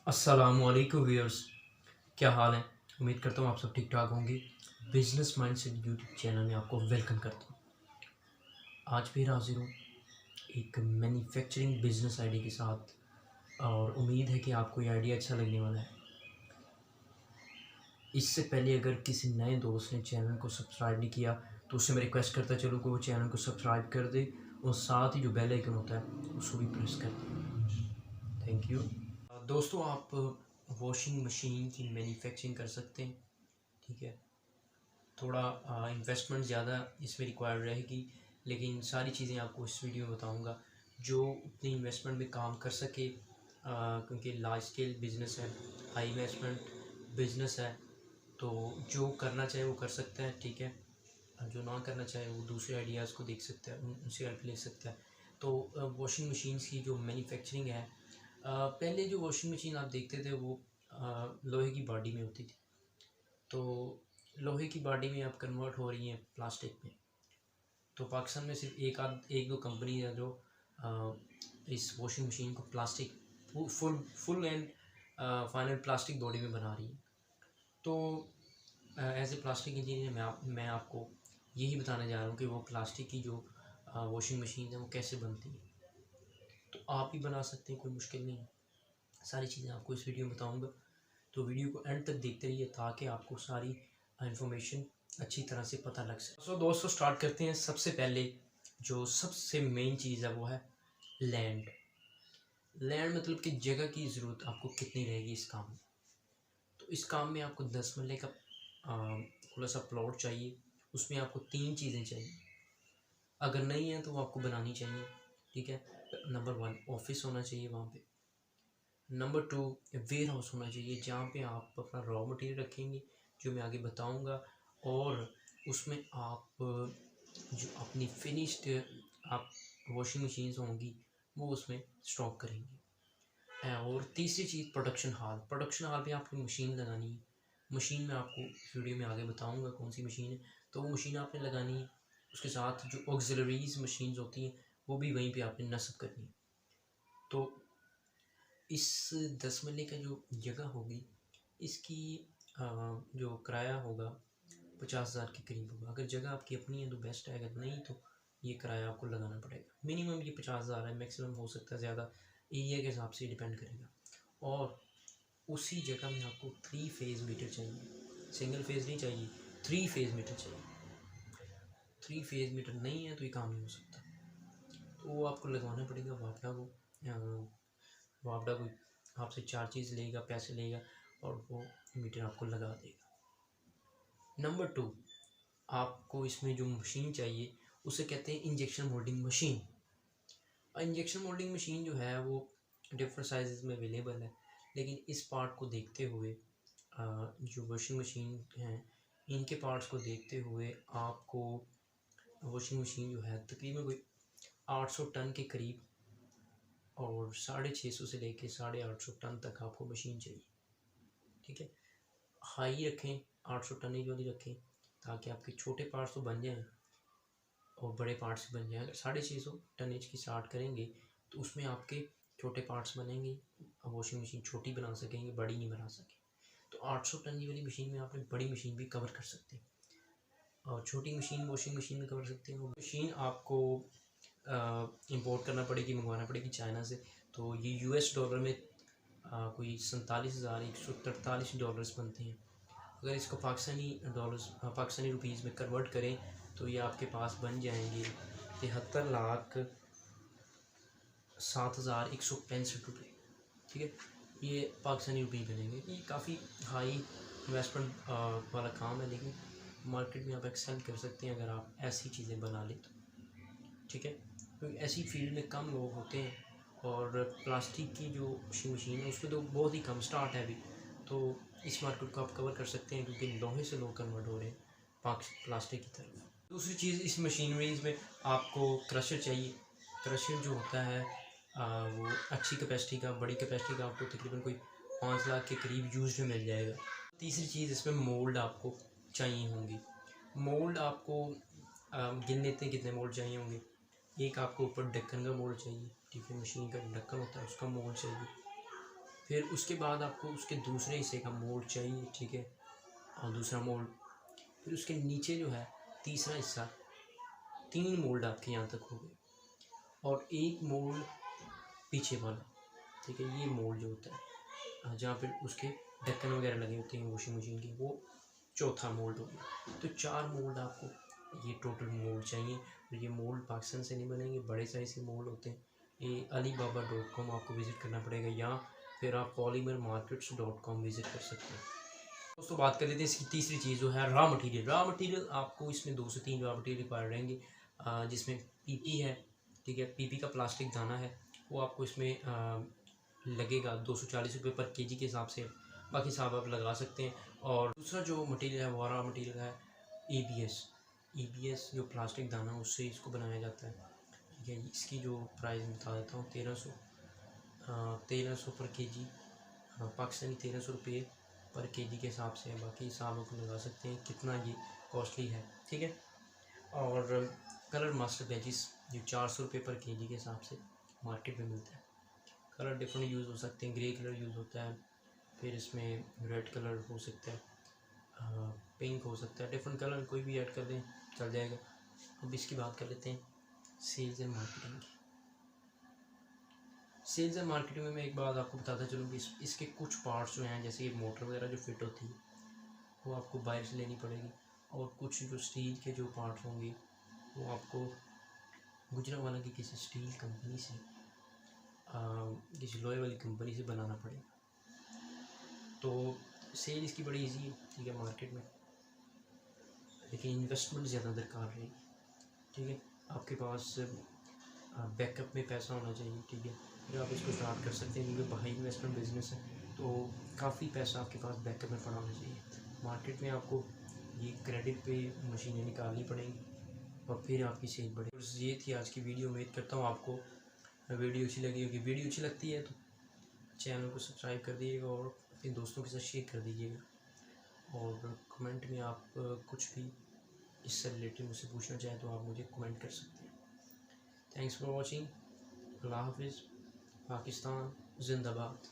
अस्सलामुअलैकुम व्यूअर्स, क्या हाल है। उम्मीद करता हूँ आप सब ठीक ठाक होंगे। बिजनेस माइंडसेट यूट्यूब चैनल में आपको वेलकम करता हूँ। आज फिर हाजिर हूँ एक मैन्युफैक्चरिंग बिजनेस आइडिया के साथ और उम्मीद है कि आपको ये आइडिया अच्छा लगने वाला है। इससे पहले अगर किसी नए दोस्त ने चैनल को सब्सक्राइब नहीं किया तो उससे मैं रिक्वेस्ट करता चलूँ कि वो चैनल को सब्सक्राइब कर दे और साथ ही जो बेल आइकन होता है उसको भी प्रेस कर दे। Thank you. दोस्तों, आप वॉशिंग मशीन की मैन्युफैक्चरिंग कर सकते हैं। ठीक है, थोड़ा इन्वेस्टमेंट ज़्यादा इसमें रिक्वायर्ड रहेगी, लेकिन सारी चीज़ें आपको इस वीडियो में बताऊंगा जो उतनी इन्वेस्टमेंट में काम कर सके, क्योंकि लार्ज स्केल बिजनेस है, हाई इन्वेस्टमेंट बिजनेस है। तो जो करना चाहे वो कर सकता है, ठीक है। जो ना करना चाहे वो दूसरे आइडियाज़ को देख सकता है, उनसे हेल्प ले सकता है। तो वॉशिंग मशीन्स की जो मैन्युफैक्चरिंग है, पहले जो वॉशिंग मशीन आप देखते थे वो लोहे की बॉडी में होती थी। तो लोहे की बॉडी में अब कन्वर्ट हो रही हैं प्लास्टिक में। तो पाकिस्तान में सिर्फ एक दो कंपनी है जो इस वॉशिंग मशीन को plastic full and final plastic body में बना रही है। तो एज ए प्लास्टिक इंजीनियर मैं आपको यही बताने जा रहा हूँ कि वो प्लास्टिक की जो वॉशिंग मशीन है वो कैसे बनती है। तो आप ही बना सकते हैं, कोई मुश्किल नहीं है। सारी चीज़ें आपको इस वीडियो में बताऊँगा, तो वीडियो को एंड तक देखते रहिए ताकि आपको सारी इन्फॉर्मेशन अच्छी तरह से पता लग सके। दोस्तों, स्टार्ट करते हैं। सबसे पहले जो सबसे मेन चीज़ है वो है लैंड। लैंड मतलब कि जगह की ज़रूरत आपको कितनी रहेगी इस काम में। तो इस काम में आपको 10 मरले का खुला सा प्लॉट चाहिए। उसमें आपको 3 चीज़ें चाहिए, अगर नहीं है तो वो आपको बनानी चाहिए। ठीक है, नंबर 1 ऑफिस होना चाहिए वहाँ पे। नंबर 2 वेयर हाउस होना चाहिए जहाँ पे आप अपना रॉ मटेरियल रखेंगे, जो मैं आगे बताऊंगा। और उसमें आप जो अपनी फिनिश्ड आप वॉशिंग मशीन्स होंगी वो उसमें स्टॉक करेंगे। और तीसरी चीज़ प्रोडक्शन हाल। प्रोडक्शन हाल पे आपकी मशीन लगानी है। मशीन में आपको वीडियो में आगे बताऊंगा कौन सी मशीन है। तो वो मशीन आपने लगानी है, उसके साथ जो ऑक्सिलरीज मशीन्स होती हैं वो भी वहीं पे आपने नस्ब करनी है। तो इस 10 मरले का जो जगह होगी इसकी जो किराया होगा 50,000 के करीब होगा। अगर जगह आपकी अपनी है तो बेस्ट है, अगर नहीं तो ये किराया आपको लगाना पड़ेगा। मिनिमम ये 50,000 है, मैक्सिमम हो सकता है ज़्यादा, एरिया के हिसाब से डिपेंड करेगा। और उसी जगह में आपको 3 फेज़ मीटर चाहिए, सिंगल फेज़ नहीं चाहिए, 3 फेज़ मीटर चाहिए। 3 फेज़ मीटर नहीं है तो ये काम नहीं हो सकता। तो वो आपको लगवाना पड़ेगा वापडा को। वापडा कोई आपसे चार्जेस लेगा, पैसे लेगा और वो मीटर आपको लगा देगा। नंबर 2, आपको इसमें जो मशीन चाहिए उसे कहते हैं injection moulding machine. Injection moulding machine जो है वो डिफरेंट साइज़ में अवेलेबल है, लेकिन इस पार्ट को देखते हुए जो वॉशिंग मशीन हैं इनके पार्ट्स को देखते हुए आपको वॉशिंग मशीन जो है तकरीबन कोई 800 टन के करीब और 650 से लेके 850 टन तक आपको मशीन चाहिए। ठीक है, हाई रखें, 800 टनेज वाली रखें ताकि आपके छोटे पार्ट्स तो बन जाएं और बड़े पार्ट्स बन जाएं। अगर 650 टनेज की स्टार्ट करेंगे तो उसमें आपके छोटे पार्ट्स बनेंगे, वॉशिंग मशीन छोटी बना सकेंगे, बड़ी नहीं बना सकें। तो 800 टन वाली मशीन में आपने बड़ी मशीन भी कवर कर सकते हैं और छोटी मशीन वॉशिंग मशीन में कवर सकते हैं। वो मशीन आपको इंपोर्ट करना पड़ेगी, मंगवाना पड़ेगी चाइना से। तो ये US डॉलर में कोई 47,143 बनते हैं। अगर इसको पाकिस्तानी रुपीज़ में कन्वर्ट करें तो ये आपके पास बन जाएंगे 73,07,165 रुपये। ठीक है, ये पाकिस्तानी रुपये बनेंगे। ये काफ़ी हाई इन्वेस्टमेंट वाला काम है, लेकिन मार्केट में आप एक्सेल कर सकते हैं अगर आप ऐसी चीज़ें बना लें तो। ठीक है, क्योंकि ऐसी फील्ड में कम लोग होते हैं और प्लास्टिक की जो वॉशिंग मशीन है उसमें तो बहुत ही कम स्टार्ट है अभी। तो इस मार्केट को आप कवर कर सकते हैं क्योंकि लोहे से लोग कन्वर्ट हो रहे हैं प्लास्टिक की तरफ। दूसरी चीज़, इस मशीनरीज में आपको क्रशर चाहिए। क्रशर जो होता है वो अच्छी कैपेसिटी का, बड़ी कैपेसिटी का आपको तकरीबन कोई 5 लाख के करीब यूज में मिल जाएगा। तीसरी चीज़, इसमें मोल्ड आपको चाहिए होंगी। मोल्ड आपको गिन लेते हैं कितने मोल्ड चाहिए होंगे। एक आपको ऊपर ढक्कन का मोल्ड चाहिए, ठीक है, मशीन का ढक्कन होता है उसका मोल्ड चाहिए। फिर उसके बाद आपको उसके दूसरे हिस्से का मोल्ड चाहिए, ठीक है, और दूसरा मोल्ड। फिर उसके नीचे जो है तीसरा हिस्सा, 3 मोल्ड आपके यहाँ तक हो गए, और एक मोल्ड पीछे वाला, ठीक है, ये मोल्ड जो होता है जहाँ पे उसके ढक्कन वगैरह लगे होते हैं वॉशिंग मशीन के, वो चौथा मोल्ड हो गया। तो 4 मोल्ड आपको ये टोटल मोल्ड चाहिए। और ये मोल्ड पाकिस्तान से नहीं बनेंगे, बड़े साइज़ के मोल्ड होते हैं। ये alibaba.com आपको विज़िट करना पड़ेगा, या फिर आप polymermarkets.com विज़िट कर सकते हैं। दोस्तों बात कर लेते हैं इसकी तीसरी चीज़ जो है रॉ मटेरियल। रॉ मटेरियल आपको इसमें 2 से 3 रॉ मटेरियल रिक्वायर रहेंगे, जिसमें पीपी है, ठीक है, पीपी का प्लास्टिक दाना है, वो आपको इसमें लगेगा 240 रुपये पर केजी के हिसाब से, बाकी हिसाब आप लगा सकते हैं। और दूसरा जो मटेरियल है वो रॉ मटेरियल है EBS जो प्लास्टिक दाना है उससे इसको बनाया जाता है, ठीक है। इसकी जो प्राइस बता देता हूँ, 1300 पर केजी, पाकिस्तानी 1300 रुपये पर केजी के हिसाब से है, बाकी हिसाब आप लगा सकते हैं कितना ये कॉस्टली है, ठीक है। और कलर मास्टर बैजिस जो 400 रुपये पर केजी के हिसाब से मार्केट में मिलता है। कलर डिफरेंट यूज़ हो सकते हैं, ग्रे कलर यूज़ होता है, फिर इसमें रेड कलर हो सकता है, पिंक हो सकता है, डिफरेंट कलर कोई भी ऐड कर दें चल जाएगा। अब इसकी बात कर लेते हैं सेल्स एंड मार्केटिंग की। सेल्स एंड मार्केटिंग में मैं एक बात आपको बताता चलूँ कि इसके कुछ पार्ट्स जो हैं, जैसे ये मोटर वगैरह जो फिट होती है वो आपको बाहर से लेनी पड़ेगी, और कुछ जो स्टील के जो पार्ट्स होंगे वो आपको गुजरांवाला की किसी स्टील कंपनी से, किसी लोहे वाली कंपनी से बनाना पड़ेगा। तो सेल इसकी बड़ी इजी है, ठीक है, मार्केट में, लेकिन इन्वेस्टमेंट ज़्यादा दरकार रहेगी, ठीक है। आपके पास बैकअप में पैसा होना चाहिए, ठीक है, फिर आप इसको स्टार्ट कर सकते हैं, क्योंकि हाई इन्वेस्टमेंट बिजनेस है, तो काफ़ी पैसा आपके पास बैकअप में पड़ा होना चाहिए। मार्केट में आपको ये क्रेडिट पे मशीनें निकालनी पड़ेंगी, और फिर आपकी सेल बढ़ेगी। तो ये थी आज की वीडियो। उम्मीद करता हूँ आपको वीडियो अच्छी लगी होगी। वीडियो अच्छी लगती है तो चैनल को सब्सक्राइब कर दीजिएगा और अपने दोस्तों के साथ शेयर कर दीजिएगा, और कमेंट में आप कुछ भी इससे रिलेटेड मुझसे पूछना चाहें तो आप मुझे कमेंट कर सकते हैं। Thanks for watching. अल्लाह हाफिज़। पाकिस्तान जिंदाबाद।